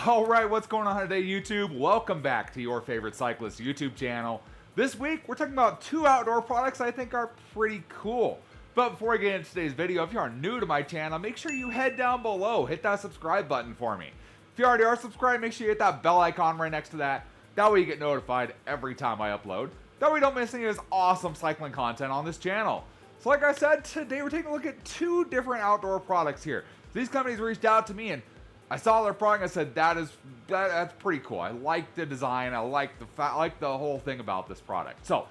Alright, what's going on today, YouTube? Welcome back to your favorite cyclist YouTube channel. This week, we're talking about two outdoor products I think are pretty cool. But before we get into today's video, if you are new to my channel, make sure you head down below, hit that subscribe button for me. If you already are subscribed, make sure you hit that bell icon right next to that. That way you get notified every time I upload. That way you don't miss any of this awesome cycling content on this channel. So like I said, today we're taking a look at two different outdoor products here. These companies reached out to me and I saw their product and I said, that's pretty cool. I like the design, I like the whole thing about this product. So,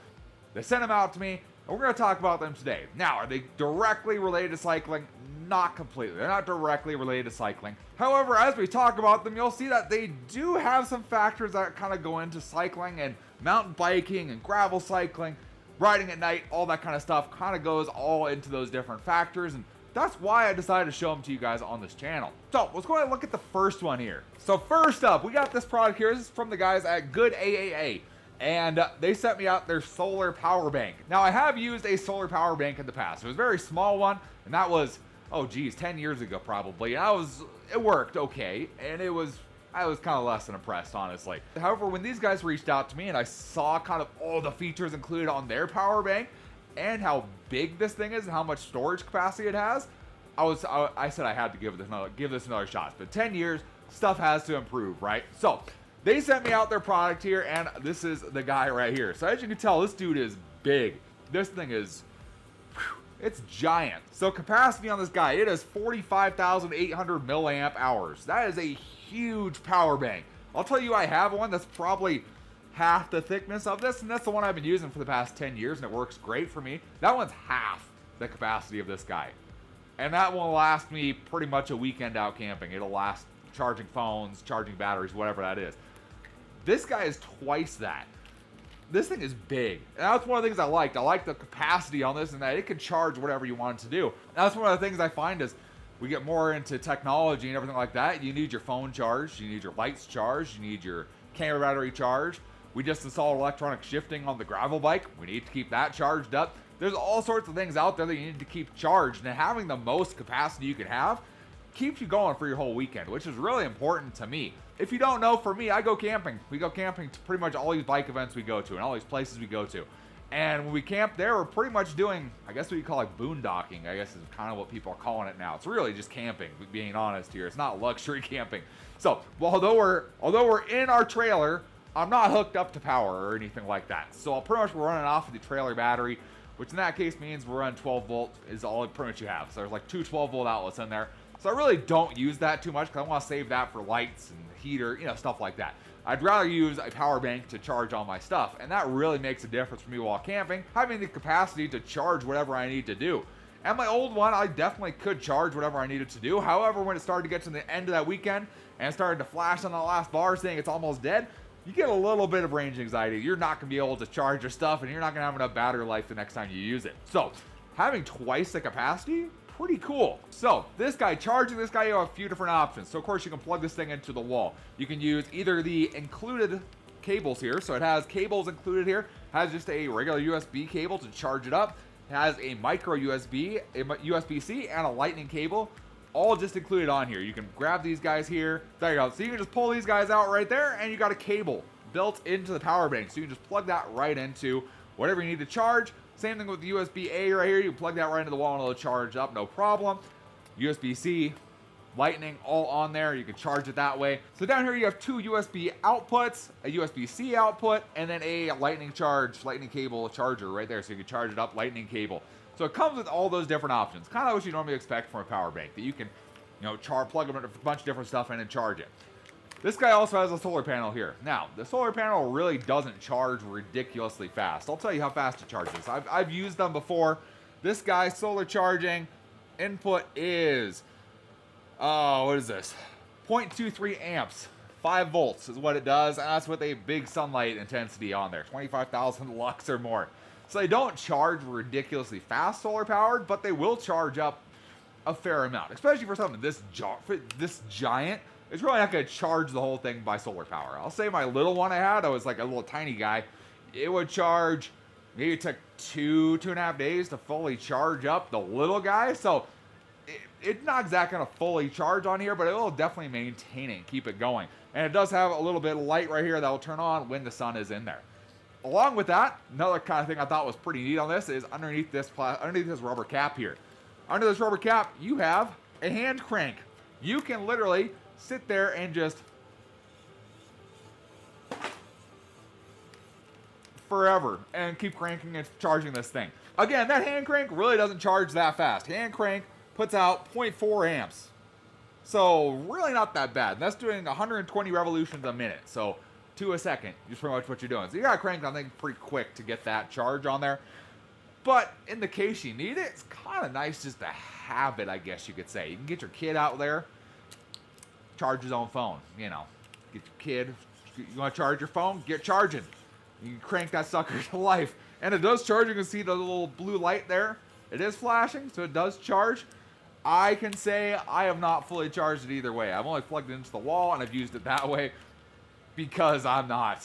they sent them out to me, and we're going to talk about them today. Now, are they directly related to cycling? Not completely. They're not directly related to cycling. However, as we talk about them, you'll see that they do have some factors that kind of go into cycling and mountain biking and gravel cycling, riding at night, all that kind of stuff kind of goes all into those different factors, and that's why I decided to show them to you guys on this channel. So, let's go ahead and look at the first one here. So first up, we got this product here. This is from the guys at Good AAA. And they sent me out their solar power bank. Now, I have used a solar power bank in the past. It was a very small one, and that was, 10 years ago probably. And it worked okay, and I was kind of less than impressed, honestly. However, when these guys reached out to me and I saw kind of all the features included on their power bank, and how big this thing is and how much storage capacity it has, I said I had to give this another shot. But 10 years, stuff has to improve, right? So they sent me out their product here, and this is the guy right here. So as you can tell, this dude is big. This thing is, it's giant. So capacity on this guy, it is 45,800 milliamp hours. That is a huge power bank. I'll tell you, I have one that's probably half the thickness of this, and that's the one I've been using for the past 10 years, and it works great for me. That one's half the capacity of this guy. And that will last me pretty much a weekend out camping. It'll last charging phones, charging batteries, whatever that is. This guy is twice that. This thing is big. And that's one of the things I liked. I like the capacity on this and that it can charge whatever you want it to do. And that's one of the things I find is we get more into technology and everything like that. You need your phone charged, you need your lights charged, you need your camera battery charged. We just installed electronic shifting on the gravel bike. We need to keep that charged up. There's all sorts of things out there that you need to keep charged, and having the most capacity you can have keeps you going for your whole weekend, which is really important to me. If you don't know, for me, I go camping. We go camping to pretty much all these bike events we go to and all these places we go to. And when we camp there, we're pretty much doing, I guess what you call like boondocking, I guess is kind of what people are calling it now. It's really just camping, being honest here. It's not luxury camping. So, although we're in our trailer, I'm not hooked up to power or anything like that. So I'll pretty much be running off of the trailer battery, which in that case means we're running 12 volt is all pretty much you have. So there's like two 12 volt outlets in there. So I really don't use that too much because I want to save that for lights and heater, stuff like that. I'd rather use a power bank to charge all my stuff. And that really makes a difference for me while camping, having the capacity to charge whatever I need to do. And my old one, I definitely could charge whatever I needed to do. However, when it started to get to the end of that weekend and it started to flash on the last bar saying it's almost dead, you get a little bit of range anxiety. You're not going to be able to charge your stuff, and you're not going to have enough battery life the next time you use it. So, having twice the capacity, pretty cool. So, charging this guy, you have a few different options. So, of course, you can plug this thing into the wall. You can use either the included cables here. So, it has cables included here. It has just a regular USB cable to charge it up. It has a micro USB, a USB-C, and a lightning cable. All just included on here. You can grab these guys here. There you go. So you can just pull these guys out right there, and you got a cable built into the power bank. So you can just plug that right into whatever you need to charge. Same thing with the USB-A right here. You can plug that right into the wall and it'll charge up, no problem. USB-C, lightning, all on there. You can charge it that way. So down here you have two USB outputs, a USB-C output, and then a lightning cable charger right there. So you can charge it up, lightning cable. So it comes with all those different options, kind of what you normally expect from a power bank, that you can, plug them into a bunch of different stuff in and charge it. This guy also has a solar panel here. Now, the solar panel really doesn't charge ridiculously fast. I'll tell you how fast it charges. I've used them before. This guy, solar charging, input is, what is this? 0.23 amps. 5 volts is what it does, and that's with a big sunlight intensity on there, 25,000 lux or more. So they don't charge ridiculously fast solar powered, but they will charge up a fair amount, especially for something this giant. It's really not going to charge the whole thing by solar power. I'll say my little one I was like a little tiny guy. It would charge, maybe it took 2.5 days to fully charge up the little guy. So it's not exactly going to fully charge on here, but it will definitely maintain it and keep it going. And it does have a little bit of light right here that will turn on when the sun is in there. Along with that, another kind of thing I thought was pretty neat on this is underneath this rubber cap here. Under this rubber cap, you have a hand crank. You can literally sit there and just forever and keep cranking and charging this thing. Again, that hand crank really doesn't charge that fast. Hand crank puts out 0.4 amps. So really not that bad. And that's doing 120 revolutions a minute. So to a second, is pretty much what you're doing. So you gotta crank on things pretty quick to get that charge on there. But in the case you need it, it's kind of nice just to have it, I guess you could say. You can get your kid out there, charge his own phone. You know, get your kid, you want to charge your phone, get charging. You can crank that sucker to life. And it does charge. You can see the little blue light there. It is flashing, so it does charge. I can say I have not fully charged it either way. I've only plugged it into the wall, and I've used it that way because I'm not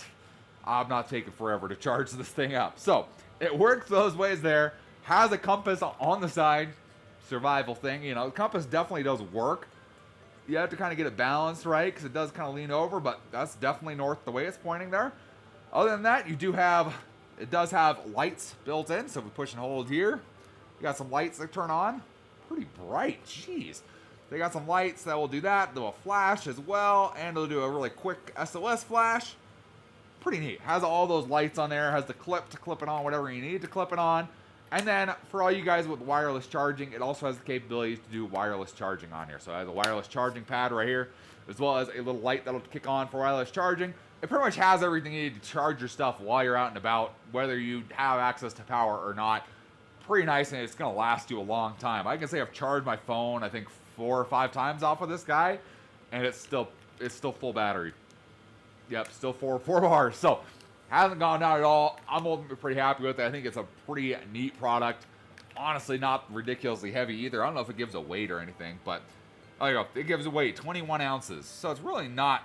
taking forever to charge this thing up. So it works those ways there. Has a compass on the side. Survival thing. You know, the compass definitely does work. You have to kind of get it balanced right because it does kind of lean over, but that's definitely north the way it's pointing there. Other than that, it does have lights built in. So if we push and hold here, you got some lights that turn on. Pretty bright, jeez. They got some lights that will do that. They'll flash as well, and it'll do a really quick SOS flash. Pretty neat. Has all those lights on there. Has the clip to clip it on whatever you need to clip it on. And then for all you guys with wireless charging, it also has the capabilities to do wireless charging on here. So it has a wireless charging pad right here, as well as a little light that'll kick on for wireless charging. It pretty much has everything you need to charge your stuff while you're out and about, whether you have access to power or not. Pretty nice, and it's going to last you a long time. I can say I've charged my phone, I think 4 or 5 times off of this guy, and it's still full battery. Yep, still 4 bars. So hasn't gone down at all. I'm ultimately pretty happy with it. I think it's a pretty neat product. Honestly, not ridiculously heavy either. I don't know if it gives a weight or anything, but there you go. It gives a weight, 21 ounces. So it's really not,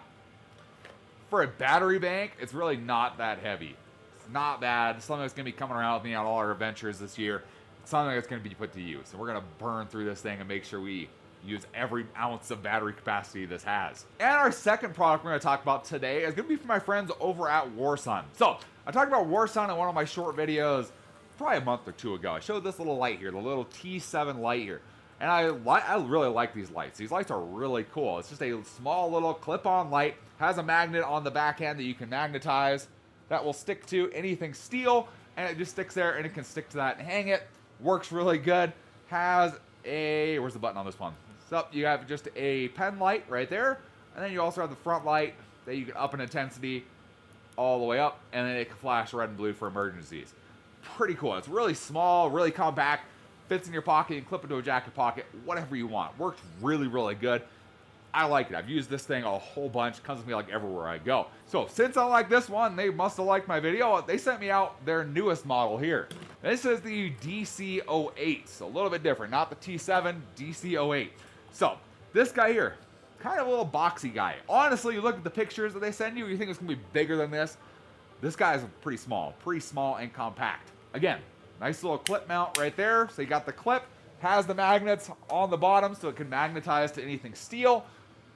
for a battery bank, it's really not that heavy. It's not bad. It's something that's going to be coming around with me on all our adventures this year. It's something that's going to be put to use. And we're going to burn through this thing and make sure we use every ounce of battery capacity this has. And our second product we're going to talk about today is going to be from my friends over at Warsun. So I talked about Warsun in one of my short videos probably a month or 2 ago. I showed this little light here, the little T7 light here. And I really like these lights. These lights are really cool. It's just a small little clip-on light. Has a magnet on the back end that you can magnetize that will stick to anything steel. And it just sticks there, and it can stick to that and hang it. Works really good. Has a, where's the button on this one? So you have just a pen light right there. And then you also have the front light that you can up in intensity all the way up. And then it can flash red and blue for emergencies. Pretty cool. It's really small, really compact. Fits in your pocket, you can clip into a jacket pocket, whatever you want. Works really, really good. I like it. I've used this thing a whole bunch. Comes with me like everywhere I go. So since I like this one, they must have liked my video. They sent me out their newest model here. This is the DC08. So a little bit different. Not the T7, DC08. So this guy here, kind of a little boxy guy. Honestly, you look at the pictures that they send you, you think it's going to be bigger than this. This guy is pretty small and compact. Again, nice little clip mount right there. So you got the clip, has the magnets on the bottom so it can magnetize to anything steel.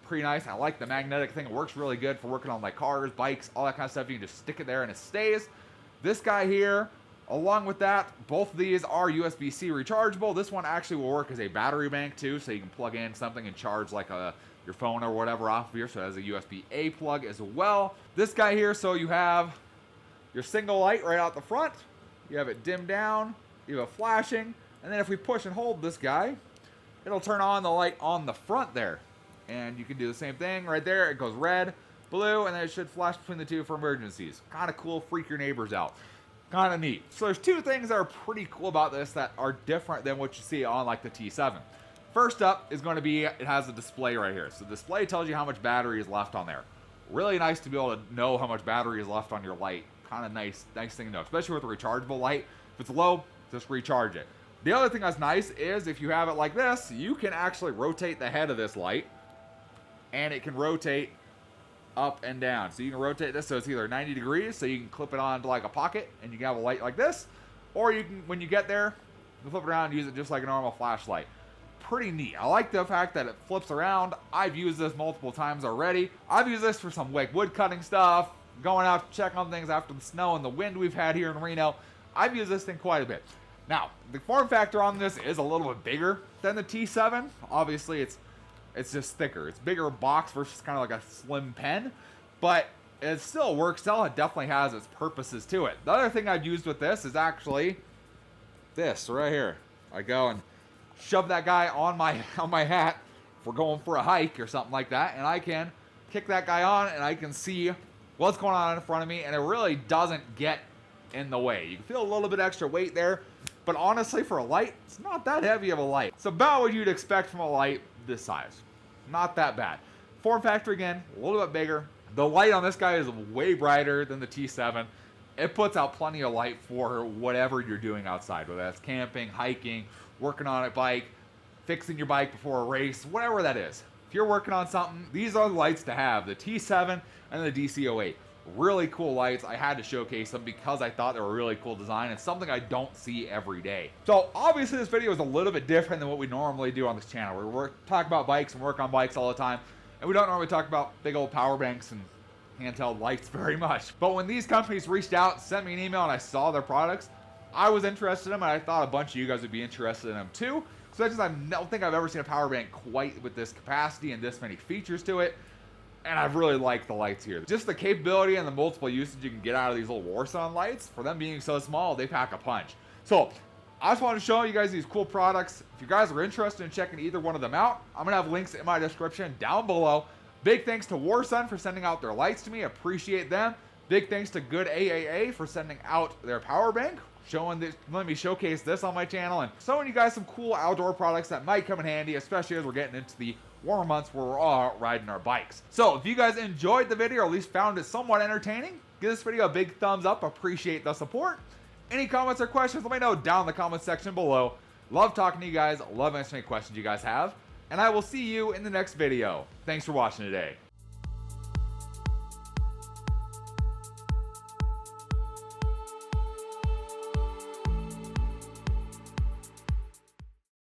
Pretty nice. I like the magnetic thing. It works really good for working on like cars, bikes, all that kind of stuff. You can just stick it there and it stays. This guy here, along with that, both of these are USB-C rechargeable. This one actually will work as a battery bank too, so you can plug in something and charge like your phone or whatever off of here. So it has a USB-A plug as well. This guy here, so you have your single light right out the front. You have it dimmed down, you have flashing, and then if we push and hold this guy, it'll turn on the light on the front there. And you can do the same thing right there. It goes red, blue, and then it should flash between the two for emergencies. Kind of cool, freak your neighbors out. Kind of neat. So there's 2 things that are pretty cool about this that are different than what you see on like the T7. First up is going to be, it has a display right here. So the display tells you how much battery is left on there. Really nice to be able to know how much battery is left on your light. Kind of nice thing to know, especially with a rechargeable light. If it's low, just recharge it. The other thing that's nice is if you have it like this, you can actually rotate the head of this light, and it can rotate up and down. So you can rotate this so it's either 90 degrees, so you can clip it onto like a pocket, and you can have a light like this, or you can, when you get there, you flip it around and use it just like a normal flashlight. pretty neat. I like the fact that it flips around. I've used this multiple times already. I've used this for some like wood cutting stuff, going out to check on things after the snow and the wind we've had here in Reno. I've used this thing quite a bit. Now, the form factor on this is a little bit bigger than the T7. Obviously, it's just thicker. It's bigger box versus kind of like a slim pen, but it still works well. It definitely has its purposes to it. The other thing I've used with this is actually this right here. I go and shove that guy on my hat if we're going for a hike or something like that, and I can kick that guy on and I can see what's going on in front of me, and it really doesn't get in the way. You can feel a little bit extra weight there, but honestly for a light, it's not that heavy of a light. It's about what you'd expect from a light this size. Not that bad. Form factor again, a little bit bigger. The light on this guy is way brighter than the T7. It puts out plenty of light for whatever you're doing outside, whether that's camping, hiking, working on a bike, fixing your bike before a race, whatever that is. If you're working on something, these are the lights to have. The T7 and the DC08. Really cool lights. I had to showcase them because I thought they were a really cool design. It's something I don't see every day. So obviously this video is a little bit different than what we normally do on this channel. We talk about bikes and work on bikes all the time. And we don't normally talk about big old power banks and handheld lights very much. But when these companies reached out, sent me an email, and I saw their products, I was interested in them, and I thought a bunch of you guys would be interested in them too. So that's just, I don't think I've ever seen a power bank quite with this capacity and this many features to it. And I really like the lights here. Just the capability and the multiple usage you can get out of these little Warsun lights, for them being so small, they pack a punch. So I just wanted to show you guys these cool products. If you guys are interested in checking either one of them out, I'm going to have links in my description down below. Big thanks to Warsun for sending out their lights to me. Appreciate them. Big thanks to Good AAA for sending out their power bank, letting me showcase this on my channel, and showing you guys some cool outdoor products that might come in handy, especially as we're getting into the warmer months where we're all out riding our bikes. So if you guys enjoyed the video, or at least found it somewhat entertaining, give this video a big thumbs up. Appreciate the support. Any comments or questions, let me know down in the comment section below. Love talking to you guys. Love answering any questions you guys have. And I will see you in the next video. Thanks for watching today.